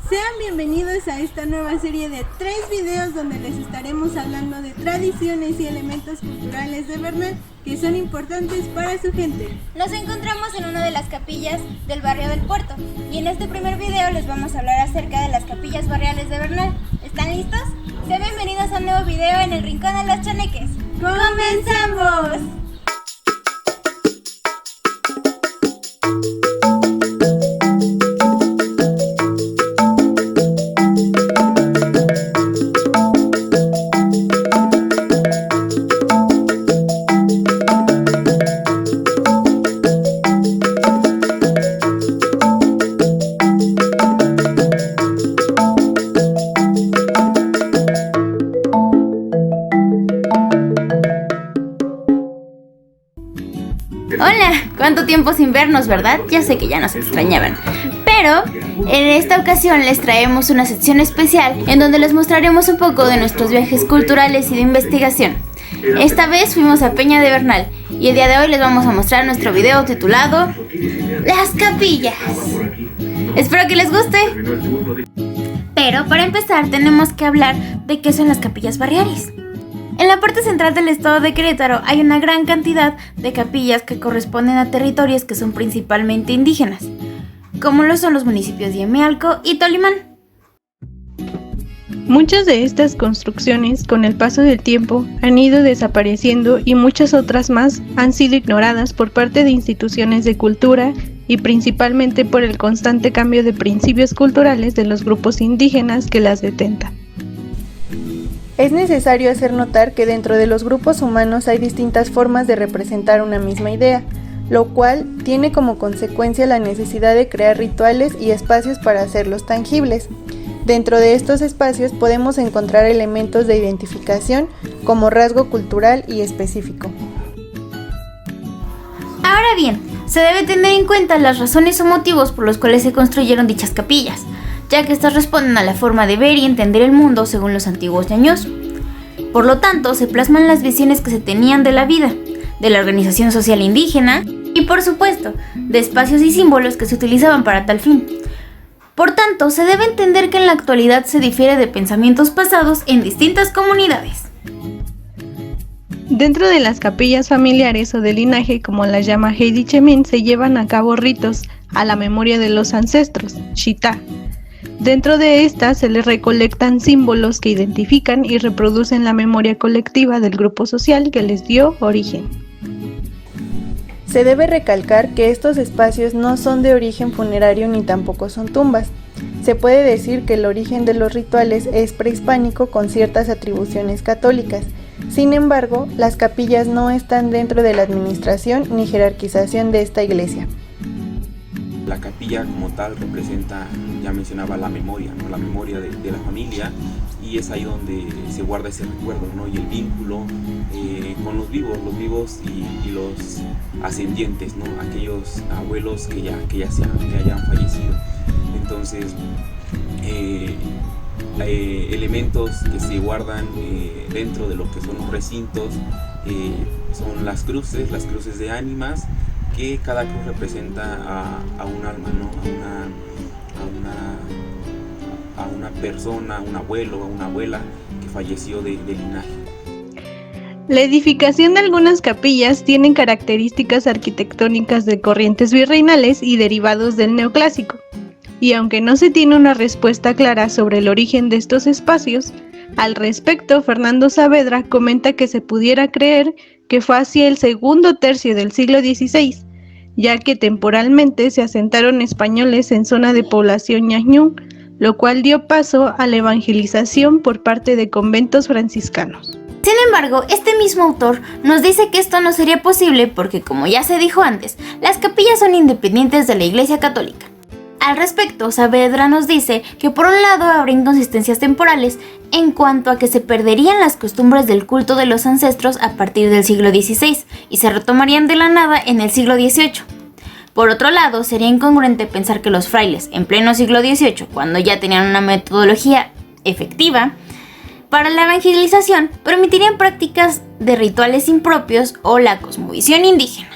Sean bienvenidos a esta nueva serie de 3 videos donde les estaremos hablando de tradiciones y elementos culturales de Bernal que son importantes para su gente. Nos encontramos en una de las capillas del barrio del Puerto y en este primer video les vamos a hablar acerca de las capillas barriales de Bernal. ¿Están listos? Sean bienvenidos a un nuevo video en el Rincón de los Chaneques. ¡Comenzamos! Hola, ¿cuánto tiempo sin vernos, verdad? Ya sé que ya nos extrañaban. Pero en esta ocasión les traemos una sección especial en donde les mostraremos un poco de nuestros viajes culturales y de investigación. Esta vez fuimos a Peña de Bernal y el día de hoy les vamos a mostrar nuestro video titulado Las Capillas. Espero que les guste. Pero para empezar tenemos que hablar de qué son las capillas barriales. En la parte central del estado de Querétaro hay una gran cantidad de capillas que corresponden a territorios que son principalmente indígenas, como lo son los municipios de Emialco y Tolimán. Muchas de estas construcciones, con el paso del tiempo, han ido desapareciendo y muchas otras más han sido ignoradas por parte de instituciones de cultura y principalmente por el constante cambio de principios culturales de los grupos indígenas que las detentan. Es necesario hacer notar que dentro de los grupos humanos hay distintas formas de representar una misma idea, lo cual tiene como consecuencia la necesidad de crear rituales y espacios para hacerlos tangibles. Dentro de estos espacios podemos encontrar elementos de identificación como rasgo cultural y específico. Ahora bien, se debe tener en cuenta las razones o motivos por los cuales se construyeron dichas capillas, ya que estas responden a la forma de ver y entender el mundo según los antiguos ñaños. Por lo tanto, se plasman las visiones que se tenían de la vida, de la organización social indígena y, por supuesto, de espacios y símbolos que se utilizaban para tal fin. Por tanto, se debe entender que en la actualidad se difiere de pensamientos pasados en distintas comunidades. Dentro de las capillas familiares o de linaje, como las llama Heidi Chemin, se llevan a cabo ritos a la memoria de los ancestros, Shita. Dentro de estas se les recolectan símbolos que identifican y reproducen la memoria colectiva del grupo social que les dio origen. Se debe recalcar que estos espacios no son de origen funerario ni tampoco son tumbas. Se puede decir que el origen de los rituales es prehispánico con ciertas atribuciones católicas. Sin embargo, las capillas no están dentro de la administración ni jerarquización de esta iglesia. La capilla como tal representa, ya mencionaba, la memoria, ¿no? La memoria de la familia, y es ahí donde se guarda ese recuerdo, ¿no? Y el vínculo con los vivos y los ascendientes, ¿no? Aquellos abuelos que ya hayan fallecido. Entonces, elementos que se guardan dentro de lo que son los recintos son las cruces de ánimas, que cada cruz representa a un alma, ¿no? a una persona, a un abuelo, a una abuela que falleció de linaje. La edificación de algunas capillas tienen características arquitectónicas de corrientes virreinales y derivados del neoclásico, y aunque no se tiene una respuesta clara sobre el origen de estos espacios, al respecto Fernando Saavedra comenta que se pudiera creer que fue hacia el segundo tercio del siglo XVI, ya que temporalmente se asentaron españoles en zona de población ñañú, lo cual dio paso a la evangelización por parte de conventos franciscanos. Sin embargo, este mismo autor nos dice que esto no sería posible porque, como ya se dijo antes, las capillas son independientes de la Iglesia Católica. Al respecto, Saavedra nos dice que por un lado habrá inconsistencias temporales en cuanto a que se perderían las costumbres del culto de los ancestros a partir del siglo XVI y se retomarían de la nada en el siglo XVIII. Por otro lado, sería incongruente pensar que los frailes, en pleno siglo XVIII, cuando ya tenían una metodología efectiva para la evangelización, permitirían prácticas de rituales impropios o la cosmovisión indígena.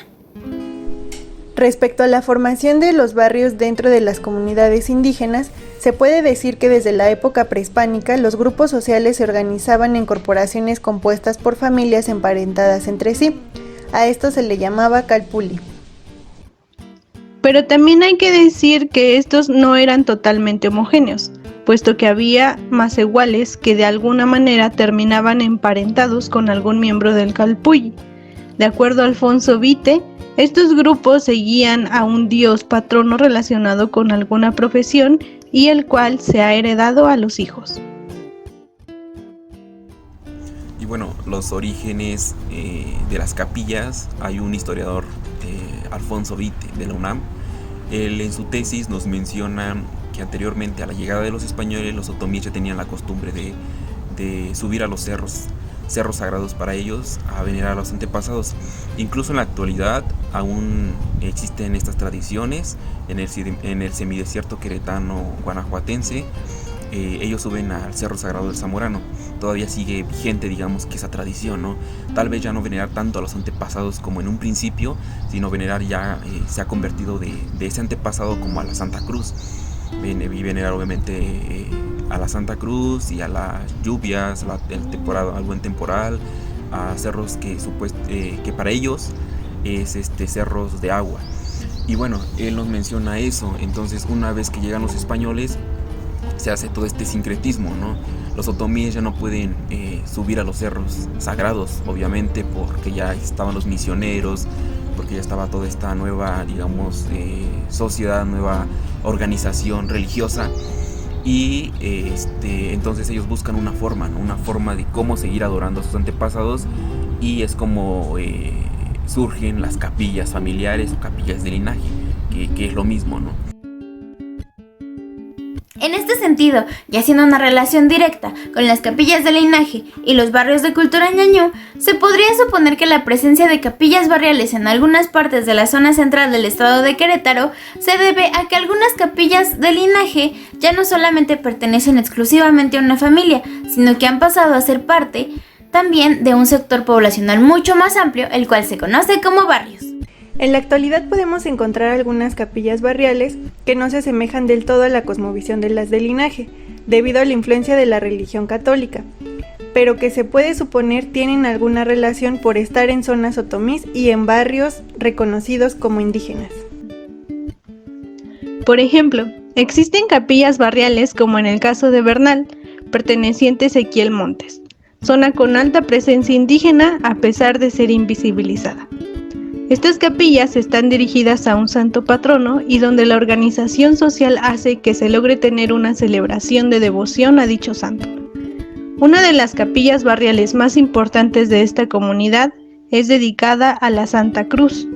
Respecto a la formación de los barrios dentro de las comunidades indígenas, Se puede decir que desde la época prehispánica los grupos sociales se organizaban en corporaciones compuestas por familias emparentadas entre sí. A esto se le llamaba calpulli. Pero también hay que decir que estos no eran totalmente homogéneos, puesto que había masehuales que de alguna manera terminaban emparentados con algún miembro del calpulli. De acuerdo a Alfonso Vite, estos grupos seguían a un dios patrono relacionado con alguna profesión y el cual se ha heredado a los hijos. Y bueno, los orígenes de las capillas, hay un historiador, Alfonso Vite, de la UNAM. Él en su tesis nos menciona que anteriormente a la llegada de los españoles, los otomíes ya tenían la costumbre de subir a los cerros sagrados para ellos, a venerar a los antepasados. Incluso en la actualidad aún existen estas tradiciones en el semidesierto queretano guanajuatense. Ellos suben al Cerro Sagrado del Zamorano. Todavía sigue vigente, digamos, que esa tradición, ¿no? Tal vez ya no venerar tanto a los antepasados como en un principio, sino venerar ya se ha convertido de ese antepasado como a la Santa Cruz. Y venerar obviamente a la Santa Cruz y a las lluvias, al buen temporal, a cerros que para ellos es cerros de agua. Y bueno, él nos menciona eso. Entonces, una vez que llegan los españoles, se hace todo este sincretismo, ¿no? Los otomíes ya no pueden subir a los cerros sagrados, obviamente, porque ya estaban los misioneros, porque ya estaba toda esta nueva, digamos, sociedad, nueva organización religiosa. Y entonces ellos buscan una forma, ¿no? Una forma de cómo seguir adorando a sus antepasados, y es como surgen las capillas familiares o capillas de linaje, que es lo mismo, ¿no? En este sentido, y haciendo una relación directa con las capillas de linaje y los barrios de cultura ñañú, se podría suponer que la presencia de capillas barriales en algunas partes de la zona central del estado de Querétaro se debe a que algunas capillas de linaje ya no solamente pertenecen exclusivamente a una familia, sino que han pasado a ser parte también de un sector poblacional mucho más amplio, el cual se conoce como barrios. En la actualidad podemos encontrar algunas capillas barriales que no se asemejan del todo a la cosmovisión de las de linaje, debido a la influencia de la religión católica, pero que se puede suponer tienen alguna relación por estar en zonas otomís y en barrios reconocidos como indígenas. Por ejemplo, existen capillas barriales como en el caso de Bernal, perteneciente a Ezequiel Montes, zona con alta presencia indígena a pesar de ser invisibilizada. Estas capillas están dirigidas a un santo patrono y donde la organización social hace que se logre tener una celebración de devoción a dicho santo. Una de las capillas barriales más importantes de esta comunidad es dedicada a la Santa Cruz.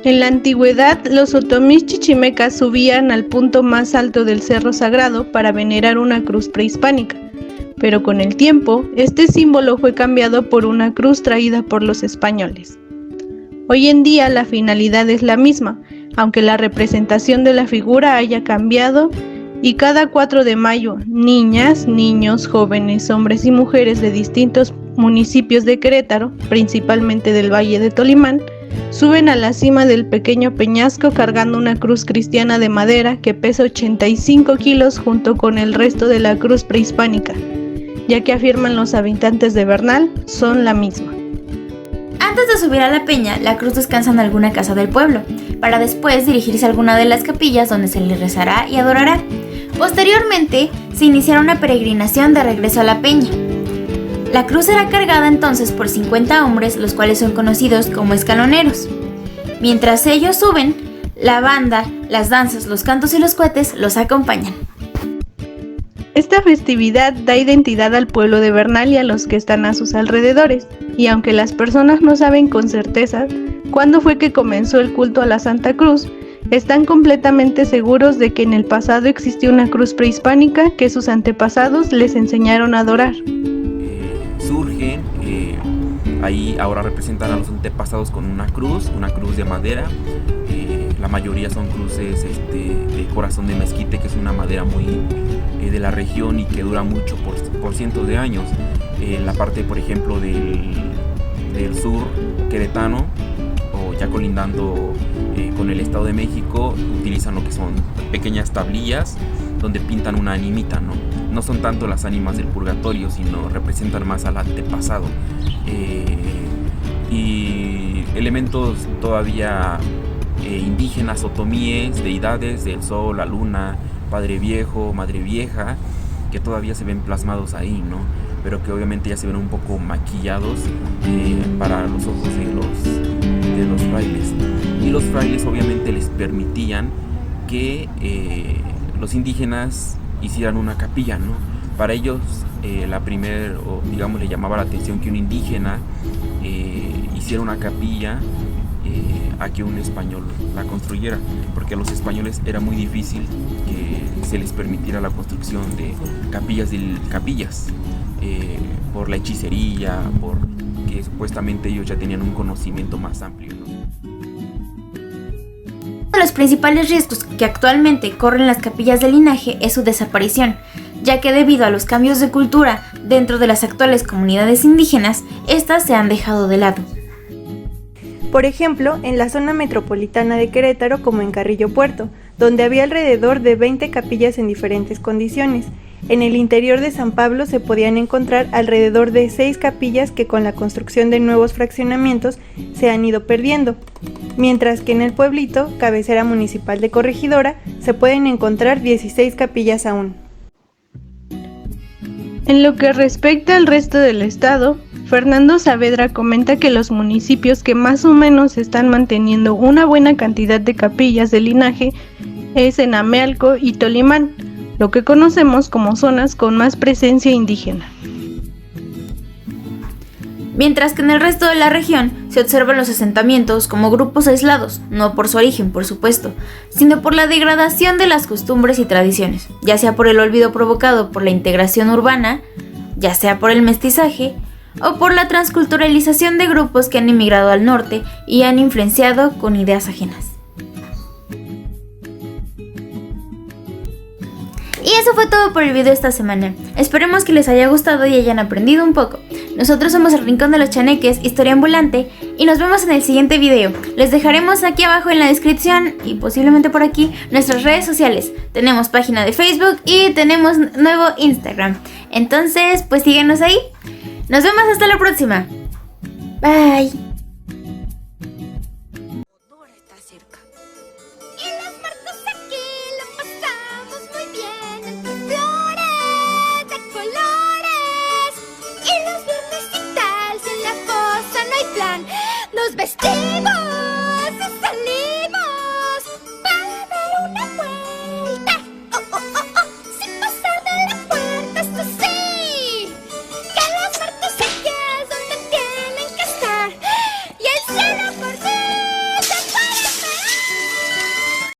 En la antigüedad, los otomís chichimecas subían al punto más alto del Cerro Sagrado para venerar una cruz prehispánica, pero con el tiempo, este símbolo fue cambiado por una cruz traída por los españoles. Hoy en día la finalidad es la misma, aunque la representación de la figura haya cambiado, y cada 4 de mayo, niñas, niños, jóvenes, hombres y mujeres de distintos municipios de Querétaro, principalmente del Valle de Tolimán, suben a la cima del pequeño peñasco cargando una cruz cristiana de madera que pesa 85 kilos junto con el resto de la cruz prehispánica, ya que afirman los habitantes de Bernal son la misma. Antes de subir a la peña, la cruz descansa en alguna casa del pueblo, para después dirigirse a alguna de las capillas donde se le rezará y adorará. Posteriormente, se iniciará una peregrinación de regreso a la peña. La cruz será cargada entonces por 50 hombres, los cuales son conocidos como escaloneros. Mientras ellos suben, la banda, las danzas, los cantos y los cohetes los acompañan. Esta festividad da identidad al pueblo de Bernal y a los que están a sus alrededores, y aunque las personas no saben con certeza cuándo fue que comenzó el culto a la Santa Cruz, están completamente seguros de que en el pasado existió una cruz prehispánica que sus antepasados les enseñaron a adorar. Surgen, ahí ahora representan a los antepasados con una cruz de madera. la mayoría son cruces de corazón de mezquite, que es una madera muy de la región y que dura mucho por cientos de años. La parte, por ejemplo, del sur queretano, o ya colindando con el Estado de México, utilizan lo que son pequeñas tablillas donde pintan una animita, ¿no? No son tanto las ánimas del purgatorio, sino representan más al antepasado. Y elementos todavía indígenas, otomíes, deidades del sol, la luna, padre viejo, madre vieja, que todavía se ven plasmados ahí, ¿no? Pero que obviamente ya se ven un poco maquillados para los ojos de los frailes. Y los frailes obviamente les permitían que los indígenas hicieran una capilla, ¿no? Para ellos le llamaba la atención que un indígena hiciera una capilla a que un español la construyera, porque a los españoles era muy difícil que se les permitiera la construcción de capillas por la hechicería, porque supuestamente ellos ya tenían un conocimiento más amplio, ¿no? Uno de los principales riesgos que actualmente corren las capillas de linaje es su desaparición, ya que debido a los cambios de cultura dentro de las actuales comunidades indígenas, estas se han dejado de lado. Por ejemplo, en la zona metropolitana de Querétaro, como en Carrillo Puerto, donde había alrededor de 20 capillas en diferentes condiciones. En el interior de San Pablo se podían encontrar alrededor de 6 capillas que con la construcción de nuevos fraccionamientos se han ido perdiendo, mientras que en el pueblito, cabecera municipal de Corregidora, se pueden encontrar 16 capillas aún. En lo que respecta al resto del estado, Fernando Saavedra comenta que los municipios que más o menos están manteniendo una buena cantidad de capillas de linaje es en Amealco y Tolimán, lo que conocemos como zonas con más presencia indígena. Mientras que en el resto de la región se observan los asentamientos como grupos aislados, no por su origen, por supuesto, sino por la degradación de las costumbres y tradiciones, ya sea por el olvido provocado por la integración urbana, ya sea por el mestizaje, o por la transculturalización de grupos que han emigrado al norte y han influenciado con ideas ajenas. Y eso fue todo por el video esta semana. Esperemos que les haya gustado y hayan aprendido un poco. Nosotros somos el Rincón de los Chaneques, Historia Ambulante, y nos vemos en el siguiente video. Les dejaremos aquí abajo en la descripción y posiblemente por aquí nuestras redes sociales. Tenemos página de Facebook y tenemos nuevo Instagram. Entonces, pues síguenos ahí. Nos vemos hasta la próxima. Bye. Y los martes aquí lo pasamos muy bien entre flores de colores. Y los viernes y tal, si en la fosa no hay plan, nos vestimos